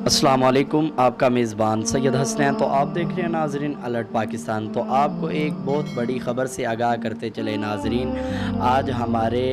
अस्सलाम वालेकुम, आपका मेज़बान सैयद हसनैन। तो आप देख रहे हैं नाज़रीन अलर्ट पाकिस्तान। तो आपको एक बहुत बड़ी ख़बर से आगाह करते चले नाज़रीन, आज हमारे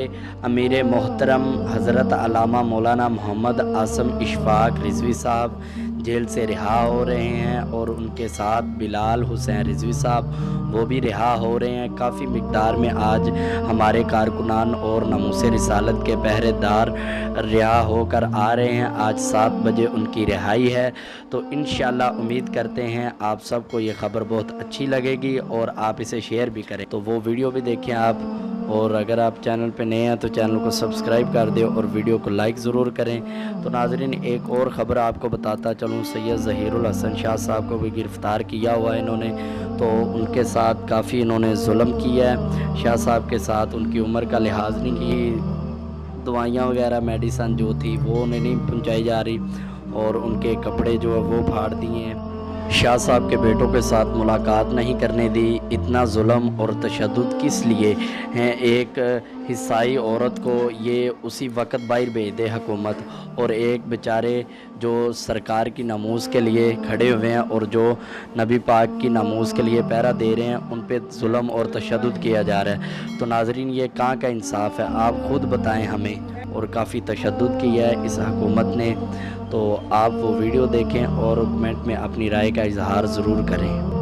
अमीर मोहतरम हज़रत अल्लामा मौलाना मोहम्मद आसम इशफ़ाक़ रिज़वी साहब जेल से रिहा हो रहे हैं और उनके साथ बिलाल हुसैन रिज़वी साहब वो भी रिहा हो रहे हैं। काफ़ी मिक़दार में आज हमारे कारकुनान और नमूसे रिसालत के पहरेदार रिहा होकर आ रहे हैं। आज 7 बजे उनकी रिहाई है। तो इंशाअल्लाह उम्मीद करते हैं आप सबको ये ख़बर बहुत अच्छी लगेगी और आप इसे शेयर भी करें। तो वो वीडियो भी देखें आप, और अगर आप चैनल पे नए हैं तो चैनल को सब्सक्राइब कर दें और वीडियो को लाइक ज़रूर करें। तो नाज़रीन एक और ख़बर आपको बताता चलूँ, सैयद ज़हीरुल हसन शाह साहब को भी गिरफ़्तार किया हुआ है इन्होंने। तो उनके साथ काफ़ी इन्होंने जुल्म किया है। शाह साहब के साथ उनकी उम्र का लिहाज नहीं की, दवाइयाँ वगैरह मेडिसन जो थी वो उन्हें नहीं पहुंचाई जा रही और उनके कपड़े जो है वो फाड़ दिए हैं। शाह साहब के बेटों के साथ मुलाकात नहीं करने दी। इतना जुल्म और तशद्दुद किस लिए हैं? एक हिस्साई औरत को ये उसी वक्त बाहर भेज दे हुकूमत, और एक बेचारे जो सरकार की नमूस के लिए खड़े हुए हैं और जो नबी पाक की नमूस के लिए पहरा दे रहे हैं, उन पे जुल्म और तशद्दुद किया जा रहा है। तो नाज़रीन ये कहाँ का इंसाफ है, आप ख़ुद बताएं हमें। और काफ़ी तशद्दुद किया है इस हुकूमत ने। तो आप वो वीडियो देखें और कमेंट में अपनी राय का इजहार ज़रूर करें।